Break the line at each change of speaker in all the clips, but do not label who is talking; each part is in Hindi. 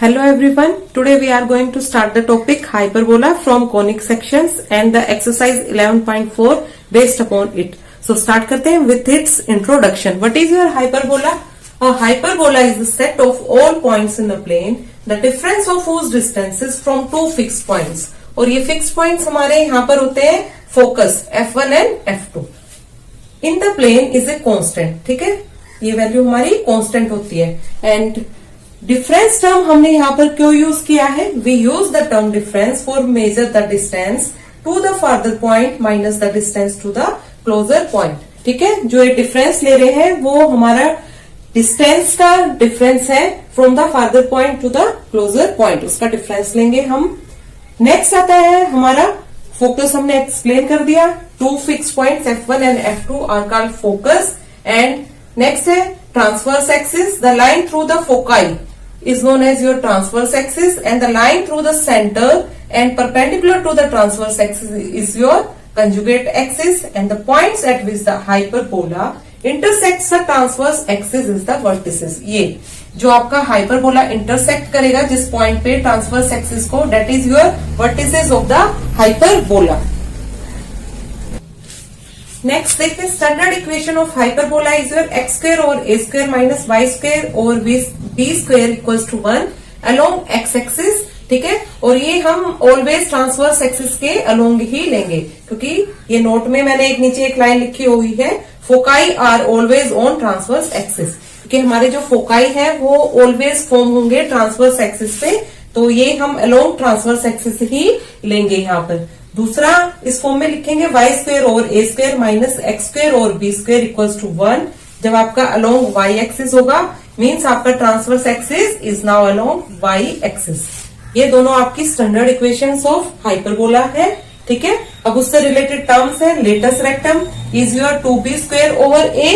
Hello everyone. Today we are going to start the topic hyperbola from conic sections and the exercise 11.4 based upon it. So start करते हैं with its introduction. What is your hyperbola? A hyperbola is the set of all points in the plane, the difference of whose distances from two fixed points. और ये fixed points हमारे यहाँ पर होते हैं focus F1 and F2. In the plane is a constant. ठीक है, ये वैल्यू हमारी constant होती है. And डिफरेंस टर्म हमने यहाँ पर क्यों यूज किया है? We use the term difference for measure the distance to the farther point minus the distance to the closer point. ठीक है, जो ये डिफरेंस ले रहे हैं वो हमारा डिस्टेंस का डिफरेंस है from the farther point to the closer point, उसका डिफरेंस लेंगे हम. नेक्स्ट आता है हमारा फोकस. हमने एक्सप्लेन कर दिया. Two fix points F1 and F2 are called focus. And next है transverse axis. The line through the foci is known as your transverse axis and the line through the center and perpendicular to the transverse axis is your conjugate axis and the points at which the hyperbola intersects the transverse axis is the vertices. ये जो आपका hyperbola intersect करेगा जिस point पे transverse axis को, that is your vertices of the hyperbola. Next देखते हैं standard equation of hyperbola is your x square over a square minus y square over b square equals to 1 along x axis. ठीक है, और ये हम ऑलवेज ट्रांसवर्स एक्सिस के अलोंग ही लेंगे क्योंकि ये नोट में मैंने एक नीचे एक लाइन लिखी हुई है, foci are always on transverse axis, क्योंकि हमारे जो फोकाई है वो ऑलवेज फॉर्म होंगे ट्रांसवर्स एक्सिस पे, तो ये हम अलोंग ट्रांसवर्स एक्सिस ही लेंगे यहाँ पर. दूसरा इस फॉर्म में लिखेंगे y square over a square minus x square over b square equals to 1. जब आपका अलोंग वाई एक्सिस होगा मीन्स आपका transverse axis is now along y axis. ये दोनों आपकी स्टैंडर्ड इक्वेशंस ऑफ हाइपरबोला है. ठीक है, अब उससे रिलेटेड टर्म्स है. Latus rectum is your 2b square over a.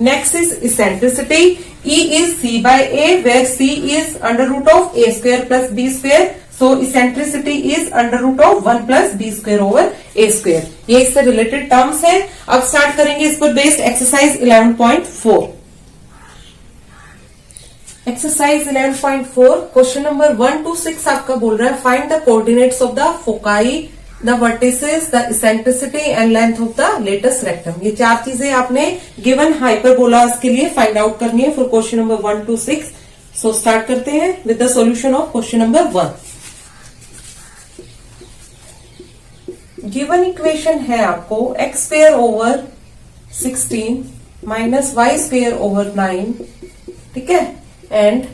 Next is eccentricity. E is c by a where c is under root of a square plus b square. So eccentricity is under root of 1 plus b square over a square. ये इससे रिलेटेड टर्म्स हैं. अब स्टार्ट करेंगे इस पर based exercise 11.4. Exercise 11.4 question number 1 to 6 आपका बोल रहा है find the coordinates of the foci, the vertices, the eccentricity and length of the latus rectum. ये चार चीजें आपने गिवन हाइपरबोलास के लिए फाइंड आउट करनी है for question number 1 to 6. So start करते हैं with the solution of question number 1. Given equation है आपको x square over 16 minus y square over 9. ठीक है, and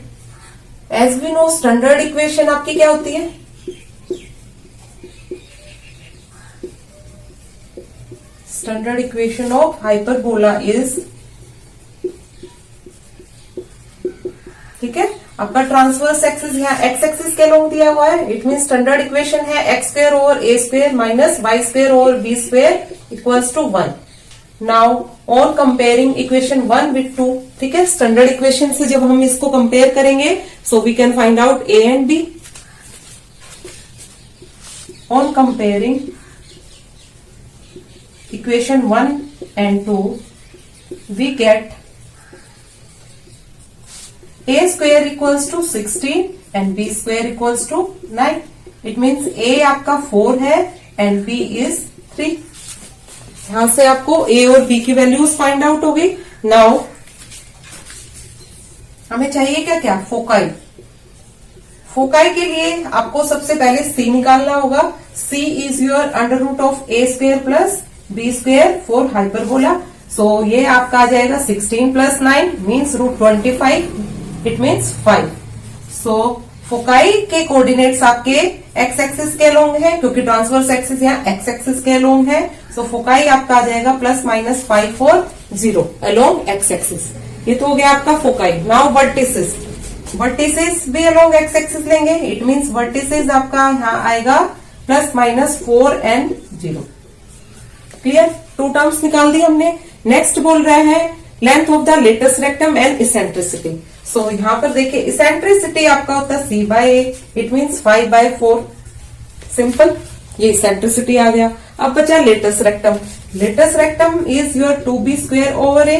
as we know standard equation आपकी क्या होती है? Standard equation of hyperbola is, ठीक है, आपका ट्रांसवर्स एक्सिस यहाँ एक्स एक्सिस के लॉन्ग दिया हुआ है. इट मीन स्टैंडर्ड इक्वेशन है x square over a square minus y square over b square equals to 1. Now on comparing equation 1 with 2. ठीक है, स्टैंडर्ड इक्वेशन से जब हम इसको कंपेयर करेंगे so we can find out a and b. On comparing equation 1 and 2 we get a square equals to 16 and b square equals to 9. It means a आपका 4 है and b is 3. यहां से आपको a और b की वैल्यूज फाइंड आउट होगी. नाउ हमें चाहिए क्या क्या? फोकाई. फोकाई के लिए आपको सबसे पहले c निकालना होगा. c is your under root of a square plus b square for hyperbola. So ये आपका आ जाएगा 16 plus 9 means root 25. It means 5. So foci के कोऑर्डिनेट्स आपके एक्स एक्सिस के अलोंग है क्योंकि ट्रांसवर्स एक्सिस यहाँ एक्स एक्सिस के अलोंग है. सो फोकाई आपका आ जाएगा प्लस माइनस 5 और 0 अलोंग एक्स एक्सिस. ये तो हो गया आपका फोकाई. Now vertices. वर्टिसेस भी अलोंग एक्स एक्सिस लेंगे. इट मीन्स वर्टिसेस आपका यहाँ आएगा plus minus 4 and 0. Clear, 2 terms निकाल दी हमने. नेक्स्ट बोल रहे हैं length of the latus rectum and eccentricity. So यहाँ पर देखिए इसेंट्रिसिटी आपका होता है c by a. It means 5/4. Simple, ये इसेंट्रिसिटी आ गया. अब बचा latus rectum. Latus rectum is your 2b square over a.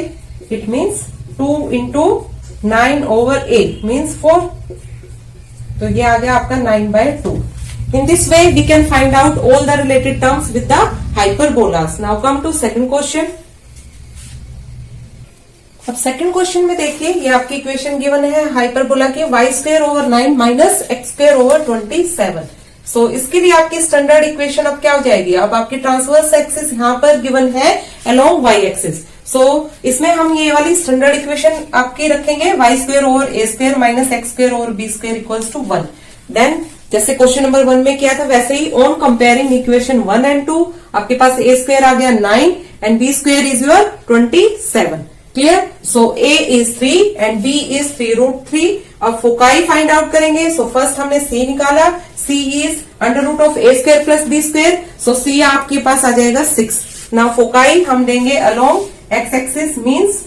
It means 2 into 9 over a means 4. तो ये आ गया आपका 9/2. In this way we can find out all the related terms with the hyperbolas. Now come to second question. अब सेकंड क्वेश्चन में देखिए, ये आपकी इक्वेशन गिवन है हाइपरबोला की y²/9 माइनस x²/27. सो इसके लिए आपकी स्टैंडर्ड इक्वेशन अब क्या हो जाएगी, अब आपकी ट्रांसवर्स एक्सिस यहाँ पर गिवन है अलोंग y एक्सिस. सो इसमें हम ये वाली स्टैंडर्ड इक्वेशन आपकी रखेंगे y²/a² minus x²/b² equals to 1. Then जैसे क्वेश्चन नंबर 1 में किया था वैसे ही ऑन कंपेयरिंग इक्वेशन 1 and 2 आपके पास a² आ गया 9 and b² is your 27. Clear. So a is 3 and b is 3√3. अब फोकाई फाइंड आउट करेंगे. सो फर्स्ट हमने c निकाला. c is √a² plus b². So c आपके पास आ जाएगा 6. नाउ फोकाई हम देंगे along x axis, means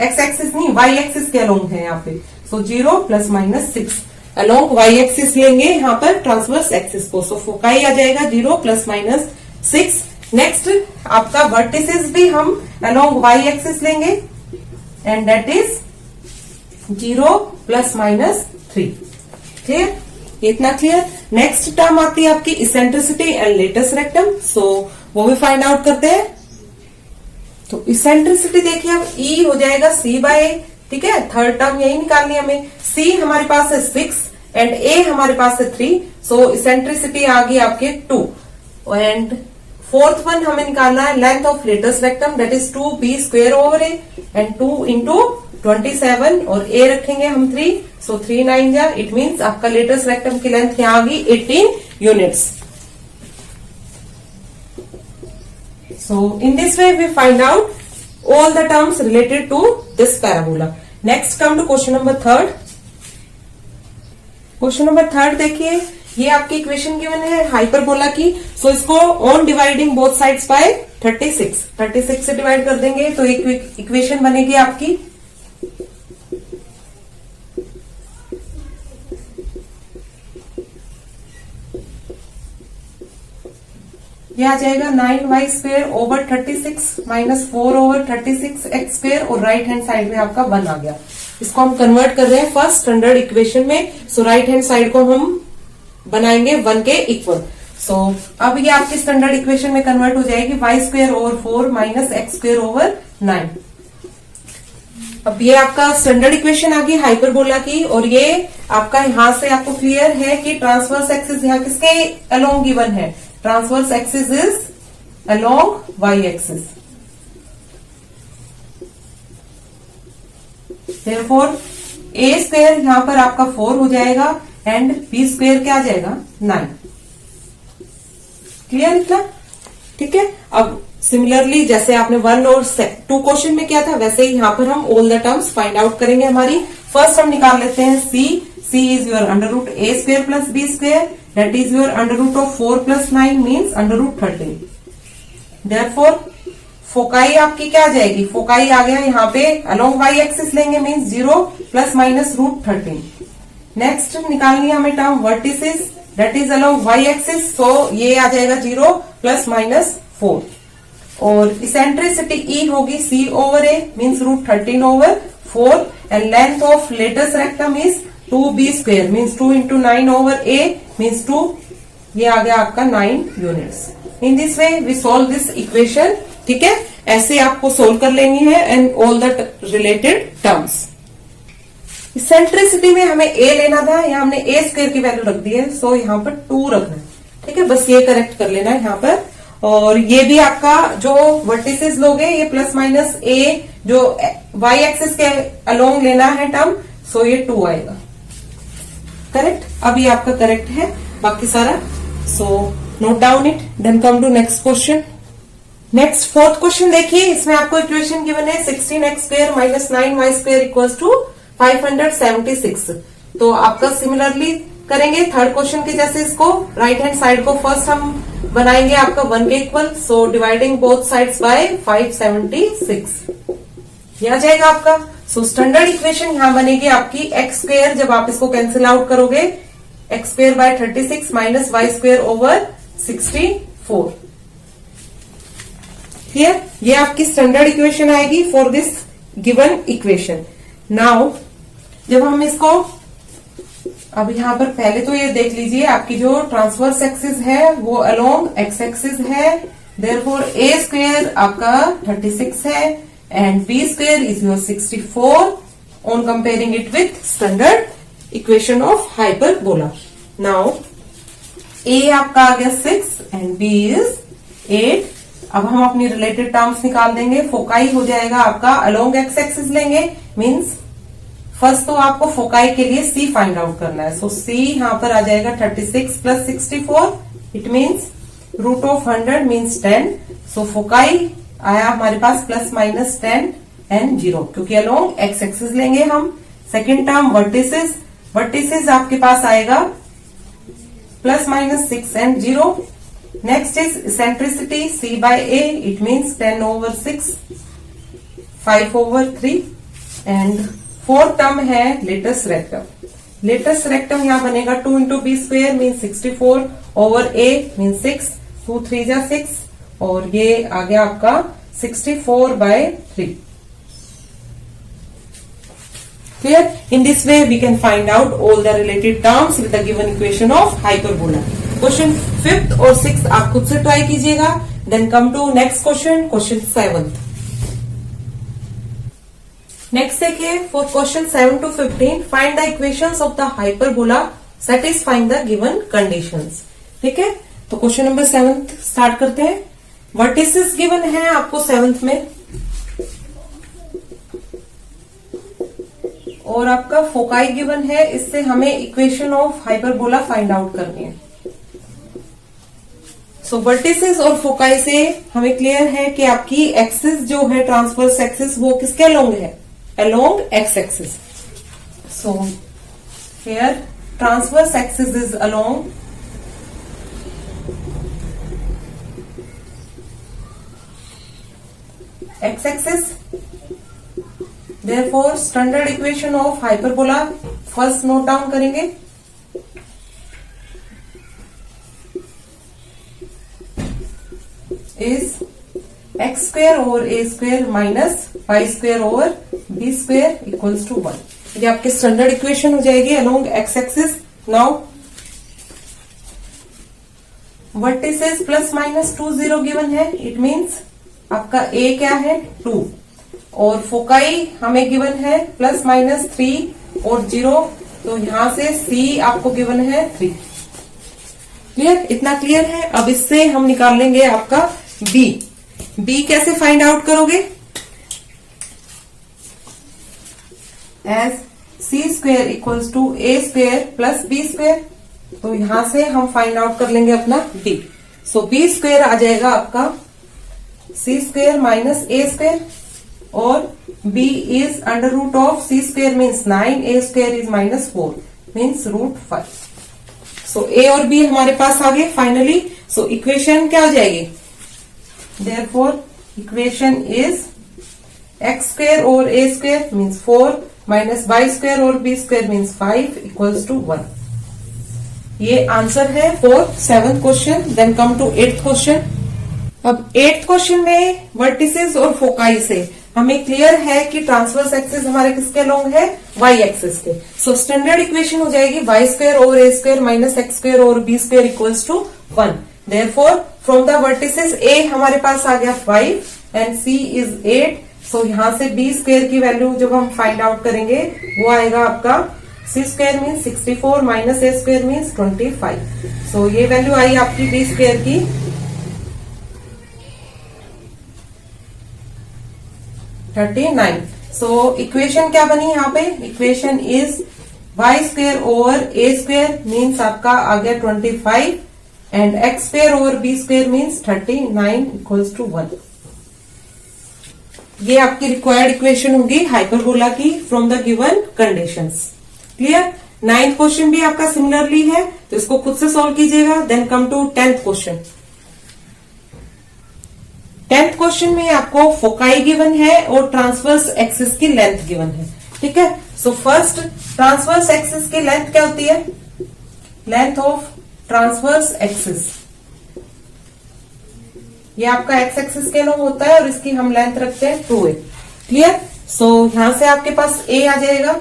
x axis नहीं y एक्सिस के अलोंग है यहाँ पे. सो 0 ± 6 अलोंग y एक्सिस लेंगे यहाँ पर ट्रांसवर्स एक्सिस को. सो फोकाई आ जाएगा 0 ± 6. नेक्स्ट आपका वर्टिसेस भी हम अलोंग y एक्सिस लेंगे एंड दैट इज 0 ± 3. क्लियर, इतना क्लियर. नेक्स्ट टर्म आती है आपकी इसेंट्रिसिटी एंड लेटस रेक्टम. सो वो भी फाइंड आउट करते हैं. तो इसेंट्रिसिटी देखिए अब E हो जाएगा c/a. ठीक है, थर्ड टर्म यही निकालनी है हमें. C हमारे पास है 6 एंड A हमारे पास है 3. सो इसेंट्रिसिटी आ गई आपके 2. एंड फोर्थ वन हमें निकालना है length of latus rectum, that is 2b²/a and 2 × 27 और a रखेंगे हम 3. सो 3 9 जा, इट मीन्स आपका लेटस रेक्टम की लेंथ यहाँ आ गई 18 units. So in this way we find out all the terms related to this parabola. Next come to question number 3rd. Question number 3rd देखिए, ये आपकी इक्वेशन गिवन है हाइपरबोला की. सो इसको on dividing both sides by 36 से डिवाइड कर देंगे तो एक इक्वेशन बनेगी आपकी. ये आ जाएगा 9y²/36 माइनस 4/36x² और राइट हैंड साइड में आपका 1 आ गया. इसको हम कन्वर्ट कर रहे हैं फर्स्ट स्टैंडर्ड इक्वेशन में. सो राइट हैंड साइड को हम बनाएंगे 1 के इक्वल. सो अब ये आपकी स्टैंडर्ड इक्वेशन में कन्वर्ट हो जाएगी y²/4 माइनस x²/9. अब ये आपका स्टैंडर्ड इक्वेशन आ गई हाइपरबोला की. और ये आपका यहां से आपको क्लियर है कि ट्रांसवर्स एक्सिस यहाँ किसके अलोंग गिवन है, transverse axis is along y axis. therefore a² यहां पर आपका 4 हो जाएगा एंड b² क्या आ जाएगा 9. क्लियर इतना. ठीक है. अब सिमिलरली जैसे आपने 1 और 2 क्वेश्चन में किया था वैसे ही यहाँ पर हम all the terms find out करेंगे हमारी. फर्स्ट हम निकाल लेते हैं c is your √a² plus b². That is your √4 + 9 means √13. Therefore foci आपकी क्या आ जाएगी, फोकाई आ गया यहाँ पे अलोंग y एक्सिस लेंगे मीन्स 0 ± √13. नेक्स्ट निकालनी है हमें term vertices, that is along y axis. So ये आ जाएगा 0 ± 4. और इसेंट्रिसिटी E होगी c/a means √13/4 and length of latus rectum is 2b² means 2 × 9/a means 2. ये आ गया आपका 9 units. In this way we solve this equation. ठीक है, ऐसे आपको सोल्व कर लेनी है and all the related terms. Eccentricity में हमें a लेना था, यहाँ हमने a² की वैल्यू रख दी है. सो यहाँ पर 2 रखना है. ठीक है, बस ये करेक्ट कर लेना है यहाँ पर. और ये भी आपका जो वर्टिसेस लोगे ये ± a जो y एक्सिस के अलोंग लेना है टर्म. सो ये 2 आएगा. करेक्ट. अब ये आपका करेक्ट है बाकी सारा. So note down it. Then come to next question. Next fourth question देखिए, इसमें आपको इक्वेशन गिवन है 16x² minus 9y² equals to 576. तो आपका सिमिलरली करेंगे थर्ड क्वेश्चन के जैसे. इसको राइट हैंड साइड को फर्स्ट हम बनाएंगे आपका 1 के equal. So dividing both sides by 576 ये आ जाएगा आपका. सो स्टैंडर्ड इक्वेशन यहां बनेगी आपकी x² जब आप इसको कैंसिल आउट करोगे x²/36 माइनस y²/64. क्लियर. ये आपकी स्टैंडर्ड इक्वेशन आएगी for this given equation. Now जब हम इसको अब यहाँ पर पहले तो ये देख लीजिए, आपकी जो ट्रांसवर्स एक्सिस है वो अलोंग एक्स एक्सिस है, देयरफॉर ए स्क्वायर आपका 36 है and b square is your 64 on comparing it with standard equation of hyperbola. Now a आपका आ गया 6 एंड बी इज 8। अब हम अपनी रिलेटेड टर्म्स निकाल देंगे। फोकाई हो जाएगा आपका अलोंग एक्स एक्सिस लेंगे, मीन्स फर्स्ट तो आपको फोकाई के लिए सी फाइंड आउट करना है। सो सी यहां पर आ जाएगा 36 plus 64, it means root of 100 means 10। So foci आया हमारे पास प्लस माइनस 10 एंड 0, क्योंकि अलोंग एक्स एक्सिस लेंगे हम। सेकेंड टर्म वर्टिसेस, वर्टिसेस आपके पास आएगा plus minus 6 and 0। Next is eccentricity c by a, it means 10 over 6, 5 over 3 and fourth term है लेटस रेक्टम। लेटस रेक्टम यहाँ बनेगा 2 into b square means 64 over a means 6, 2 3 जा 6 और ये आ गया आपका 64 by 3। Clear? In this way we can find out all the related terms with the given equation of hyperbola. Question 5th और 6th आप खुद से ट्राई कीजिएगा। Then come to next question, question 7th। Next देखिए, for question 7 to 15 find the equations of the hyperbola satisfying the given conditions. ठीक है, तो क्वेश्चन नंबर 7 स्टार्ट करते हैं। वर्टिसेस गिवन है आपको 7th में और आपका फोकाई गिवन है। इससे हमें equation of hyperbola find out करनी है। सो वर्टिसेस और फोकाई से हमें क्लियर है कि आपकी एक्सिस जो है ट्रांसवर्स एक्सिस वो किसके अलोंग है, along x axis. So here transverse axis is along x axis. Therefore, standard equation of hyperbola first note down करेंगे। is x square over a square minus y square over b square equals to 1। ये आपकी स्टैंडर्ड इक्वेशन हो जाएगी along x axis। Now vertices plus minus 2 0 given है, इट मीन्स आपका a क्या है 2 और फोकाई हमें गिवन है प्लस माइनस 3 और 0, तो यहां से C आपको गिवन है 3। क्लियर? इतना क्लियर है। अब इससे हम निकाल लेंगे आपका B। B कैसे फाइंड आउट करोगे? As C square equals to A square plus B square, तो यहां से हम फाइंड आउट कर लेंगे अपना B। सो B स्क्वेयर आ जाएगा आपका C square minus A square और b is under root of c square means 9, a square is minus 4 means root 5। so a और b हमारे पास आ गए फाइनली। सो इक्वेशन क्या हो जाएगी? therefore equation is x square और a square means 4 minus y square और b square means 5 equals to 1। ये आंसर है for 7th question. Then come to 8th question. अब 8th क्वेश्चन में वर्टिसेस और फोकाई से हमें क्लियर है कि ट्रांसवर्स एक्सिस हमारे किसके अलोंग है, y एक्सिस के। सो स्टैंडर्ड इक्वेशन हो जाएगी y square over a square minus x square over b square equals to 1। Therefore from the vertices a हमारे पास आ गया 5 एंड c इज 8। सो यहां से b स्क्वायर की वैल्यू जब हम फाइंड आउट करेंगे वो आएगा आपका c square means 64 minus a square means 25। सो ये वैल्यू आई आपकी b स्क्वायर की 39। सो इक्वेशन क्या बनी यहाँ पे? Equation is y square over a square means आपका आ गया 25 and x square over b square means 39 equals to 1। ये आपकी रिक्वायर्ड इक्वेशन होगी हाइपरबोला की from the given conditions. Clear? 9th question भी आपका सिमिलरली है, तो इसको खुद से सॉल्व कीजिएगा। Then come to 10th question. 10th question में आपको फोकाई गिवन है और ट्रांसवर्स एक्सिस की लेंथ गिवन है। ठीक है, सो फर्स्ट ट्रांसवर्स एक्सिस की लेंथ क्या होती है? लेंथ ऑफ ट्रांसवर्स एक्सिस, ये आपका एक्स एक्सिस के लॉन्ग होता है और इसकी हम लेंथ रखते हैं 2a। क्लियर? सो यहां से आपके पास a आ जाएगा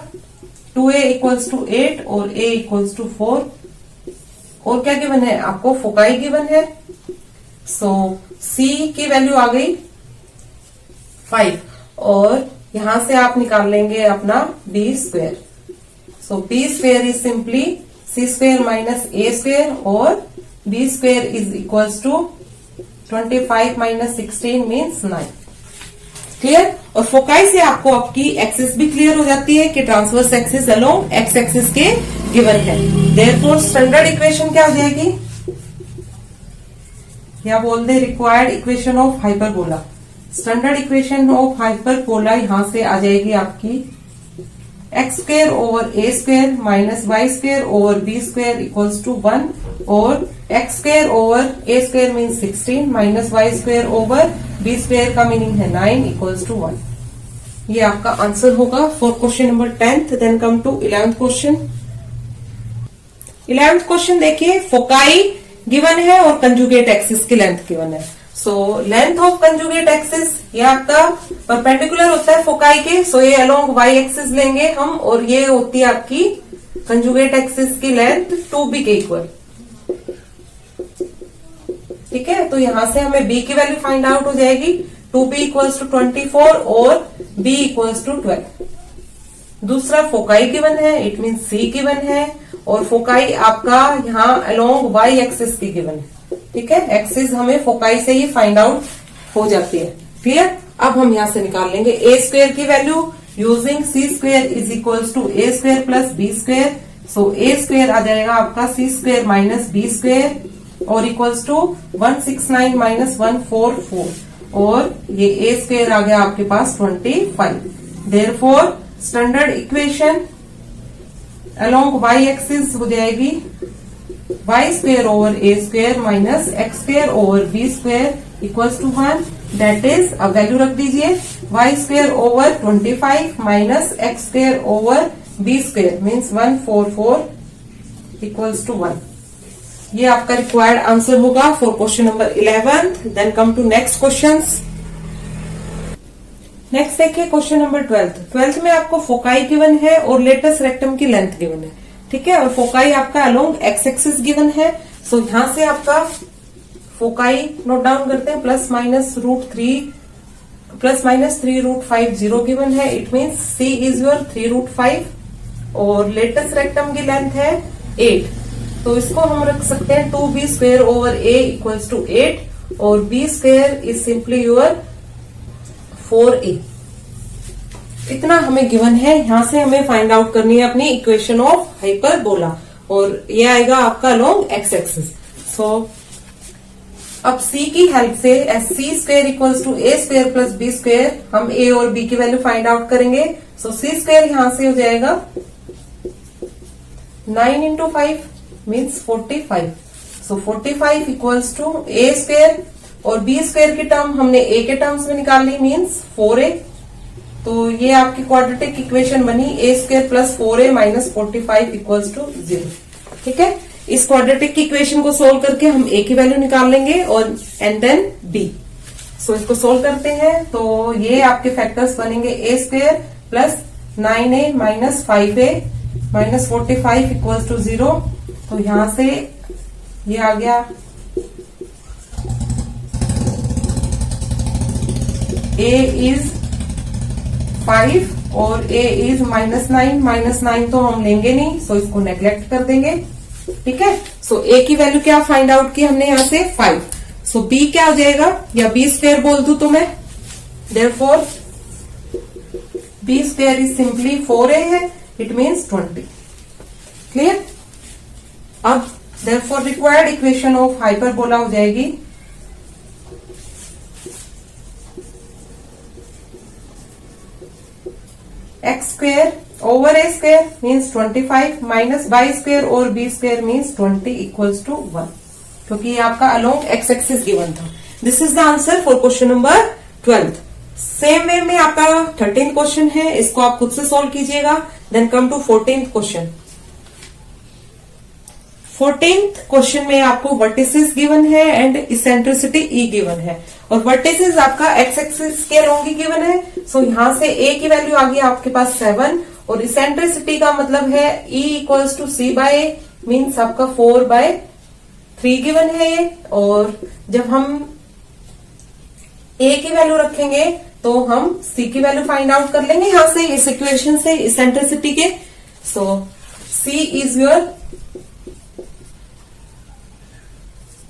2a इक्वल्स टू 8 और a इक्वल्स टू 4। और क्या गिवन है आपको, फोकाई गिवन है। सो c की वैल्यू आ गई 5 और यहां से आप निकाल लेंगे अपना b square. So b square is simply c square minus a square और b square is equals to 25 minus 16 means 9। Clear. और फोकाई से आपको आपकी एक्सिस भी क्लियर हो जाती है कि transverse axis along x axis के गिवन है। देयरफॉर स्टैंडर्ड इक्वेशन क्या हो जाएगी, या बोल दे required equation of hyperbola. Standard equation of hyperbola यहां से आ जाएगी आपकी x square over a square minus y square over b square equals to 1 और x square over a square means 16 minus y square over b square का मीनिंग है 9 इक्वल्स टू 1। ये आपका आंसर होगा for question number 10th। Then come to 11th question. 11th question देखिए, फोकाई गिवन है और कंजुगेट एक्सिस की लेंथ गिवन है। So length of conjugate axis ये आपका परपेंडिकुलर होता है फोकाई के। सो ये अलोंग वाई एक्सिस लेंगे हम और ये होती है आपकी कंजुगेट एक्सिस की लेंथ 2b के इक्वल। ठीक है, तो यहां से हमें b की वैल्यू फाइंड आउट हो जाएगी। 2b इक्वल्स टू 24 और b इक्वल्स टू 12। दूसरा फोकाई गिवन है, इट मीन c गिवन है और फोकाई आपका यहाँ अलोंग y एक्सिस की गिवन है। ठीक है, एक्सिस हमें फोकाई से ही फाइंड आउट हो जाती है। क्लियर। अब हम यहां से निकाल लेंगे a स्क्वायर की value using c square is equals to a square plus b square. So a square आ जाएगा आपका c square minus b square और इक्वल्स टू 169 माइनस 144 और ये a स्क्वायर आ गया आपके पास 25। Therefore standard equation along y axis हो जाएगी y square over a square minus x square over b square equals to 1। That is, अब वैल्यू रख दीजिए, y square over 25 minus x square over b square means 144 equals to 1। ये आपका रिक्वायर्ड आंसर होगा for question number 11th। Then come to next questions. Next देखिए क्वेश्चन नंबर 12th में आपको फोकाई गिवन है और लेटस रेक्टम की लेंथ गिवन है। ठीक है, और फोकाई आपका अलोंग एक्स एक्सिस गिवन है। सो यहां से आपका फोकाई नोट डाउन करते हैं, प्लस माइनस √3 गिवन है। It means c is your 3√5 और लेटस रेक्टम की लेंथ है 8। तो इसको हम रख सकते हैं 2b square over a equals to 8 और b square is simply your 4a। इतना हमें गिवन है। यहां से हमें फाइंड आउट करनी है अपनी इक्वेशन ऑफ हाइपरबोला और ये आएगा आपका अलोंग एक्स एक्सिस। सो अब c की हेल्प से C square equals to a square plus b square हम a और b की वैल्यू फाइंड आउट करेंगे। सो c स्क्वायर यहां से हो जाएगा 9 into 5 means 45। So 45 equals to a square और b स्क्वायर की टर्म हमने a के टर्म्स में निकाल ली मीन्स 4a। तो ये आपकी क्वाड्रेटिक इक्वेशन बनी a square plus 4a minus 45 equals to 0। ठीक है, इस क्वाड्रेटिक इक्वेशन को सोल्व करके हम a की वैल्यू निकाल लेंगे और एंड देन b। सो इसको सोल्व करते हैं तो ये आपके फैक्टर्स बनेंगे a square plus 9a minus 5a minus 45 equals to 0। तो यहां से ये आ गया a इज 5 और a इज -9 तो हम लेंगे नहीं, सो इसको नेग्लेक्ट कर देंगे। ठीक है, सो a की वैल्यू क्या फाइंड आउट की हमने यहां से 5। सो b क्या हो जाएगा, या b स्क्वायर बोल दूं तो मैं, therefore b square is simply 4a है, इट मीन्स 20। क्लियर। अब therefore required equation of hyperbola हो जाएगी x square over a square means 25 minus y square और b square means 20 equals to 1, क्योंकि ये आपका अलोंग x एक्सिस गिवन था। This is the answer for question number 12। Same way में आपका 13th क्वेश्चन है, इसको आप खुद से सॉल्व कीजिएगा। Then come to 14th question. 14th question में आपको वर्टिसेस गिवन है एंड इसेंट्रिसिटी E गिवन है और वर्टिसेस आपका एक्स एक्सिस के अलोंग ही गिवन है। सो यहां से A की वैल्यू आ गई आपके पास 7 और इसेंट्रिसिटी का मतलब है E equals to C by a, means आपका 4/3 गिवन है ये। और जब हम A की वैल्यू रखेंगे तो हम C की वैल्यू फाइंड आउट कर लेंगे यहां से, इस इक्वेशन से, इसेंट्रिसिटी के। So C is your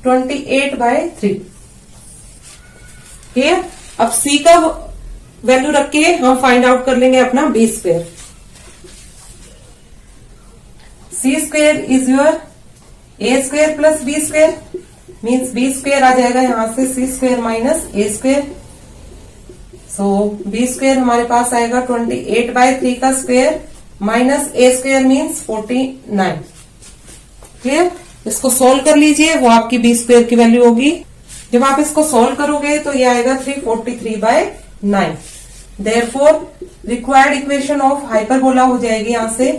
28/3। Clear? अब C का वैल्यू रख के हम फाइंड आउट कर लेंगे अपना B square. C square is your A square plus B square, means B square आ जाएगा यहां से C square minus A square. So B square हमारे पास आएगा 28/3 का square minus A square means 49। Clear? इसको सोल्व कर लीजिए, वो आपकी B स्क्वेयर की वैल्यू होगी। जब आप इसको सोल्व करोगे तो ये आएगा 343/9। Therefore required equation of hyperbola हो जाएगी यहां से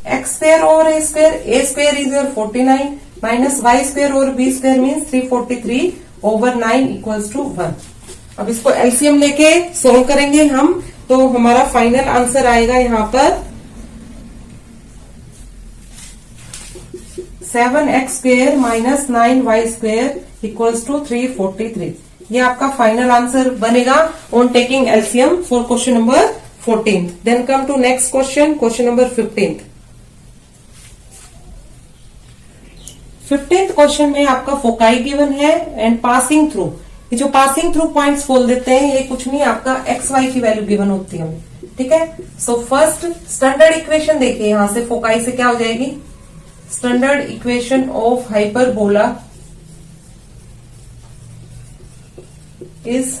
x square over A square is your 49 minus y square over b square means 343/9 equals to 1। अब इसको एलसीएम लेके सोल्व करेंगे हम, तो हमारा फाइनल आंसर आएगा यहाँ पर 7x square minus 9y square equals to 343। ये आपका फाइनल आंसर बनेगा on taking LCM for question number 14। Then come to next question, question number 15। 15th क्वेश्चन में आपका फोकाई गिवन है एंड पासिंग थ्रू। ये जो पासिंग थ्रू पॉइंट्स बोल देते हैं, ये कुछ नहीं, आपका एक्स वाई की वैल्यू गिवन होती है हमें। ठीक है? सो फर्स्ट स्टैंडर्ड इक्वेशन देखिए, यहां से फोकाई से क्या हो जाएगी, standard equation of hyperbola is,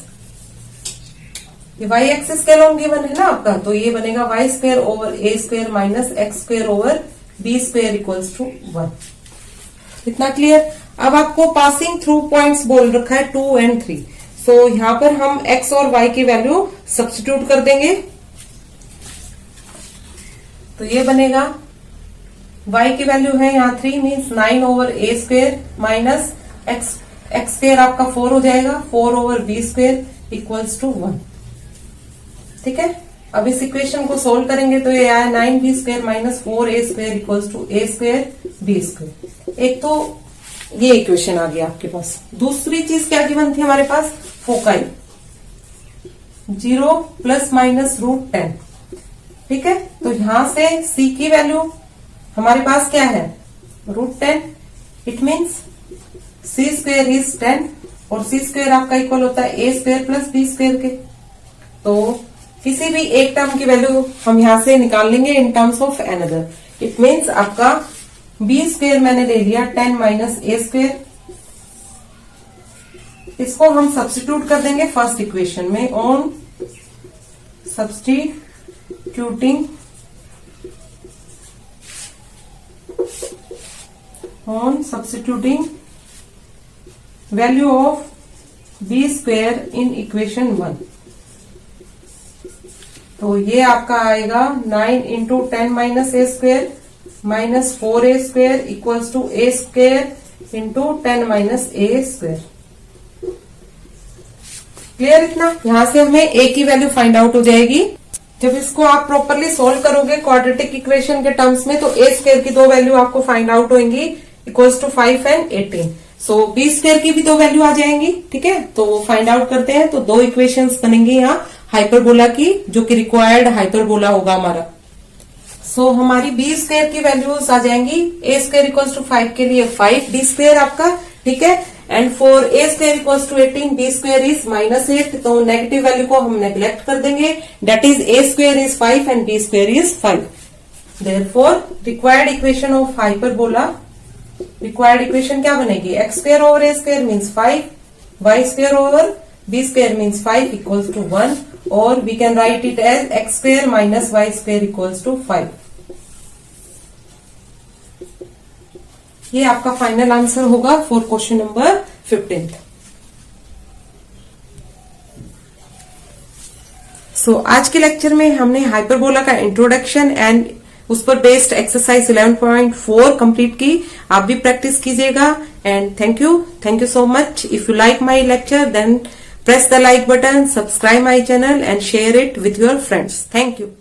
ये वाई एक्सिस के लॉन्ग गिवन है ना आपका, तो ये बनेगा y square over A square minus x square over b square equals to 1। इतना क्लियर? अब आपको पासिंग थ्रू पॉइंट्स बोल रखा है 2 and 3। सो यहां पर हम x और y की वैल्यू सब्स्टिट्यूट कर देंगे, तो ये बनेगा y की वैल्यू है यहाँ 3 मीन्स 9 ओवर ए स्क्वेयर माइनस एक्स स्क्वेयर आपका 4 हो जाएगा, 4 over b square equals to 1। ठीक है? अब इस इक्वेशन को सोल्व करेंगे तो ये आया 9b square minus 4a square equals to a square b square. एक तो ये इक्वेशन आ गया आपके पास। दूसरी चीज क्या गिवन थी हमारे पास, फोकाई 0 प्लस माइनस √10। ठीक है? तो यहां से c की वैल्यू हमारे पास क्या है, √10। It means c square is 10 और c स्क्वेयर आपका इक्वल होता है a square plus b square के। तो किसी भी एक टर्म की वैल्यू हम यहां से निकाल लेंगे in terms of another. It means आपका b स्क्वेयर मैंने ले लिया 10 माइनस a स्क्वेयर, इसको हम सब्स्टिट्यूट कर देंगे फर्स्ट इक्वेशन में। On substituting value of b square in equation 1, तो ये आपका आएगा 9 into 10 minus a square minus 4a square equals to a square into 10 minus a square. Clear? इतना? यहां से हमें a की वैल्यू फाइंड आउट हो जाएगी। जब इसको आप प्रॉपरली सोल्व करोगे क्वाड्रेटिक इक्वेशन के टर्म्स में, तो a स्क्वेयर की 2 वैल्यू आपको फाइंड आउट होंगी equals to 5 and 18। So b square की भी 2 वैल्यू आ जाएंगी। ठीक है? तो वो फाइंड आउट करते हैं, तो 2 इक्वेशंस बनेंगी यहाँ हाइपरबोला की, जो कि रिक्वायर्ड हाइपरबोला होगा हमारा। सो हमारी बी स्क्वेयर की वैल्यूज आ जाएंगी, ए स्क्वेयर इक्वल्स टू 5 के लिए 5 डी स्क्वेयर आपका। ठीक है? And for A square equals to 18 B square is -8, तो नेगेटिव वैल्यू को हम नेग्लेक्ट कर देंगे। That is A square is 5 and B square is 5। Therefore required equation of hyperbola, required equation क्या बनेगी, X square over A square means 5, Y square over b square means 5 equals to 1, or we can write it as x square minus y square equals to 5. ये आपका फाइनल आंसर होगा फॉर क्वेश्चन नंबर 15। सो आज के लेक्चर में हमने हाइपरबोला का इंट्रोडक्शन एंड उस पर बेस्ड एक्सरसाइज 11.4 कंप्लीट की। आप भी प्रैक्टिस कीजिएगा and thank you so much. If you like my lecture then Press the like button, subscribe my channel and share it with your friends. Thank you.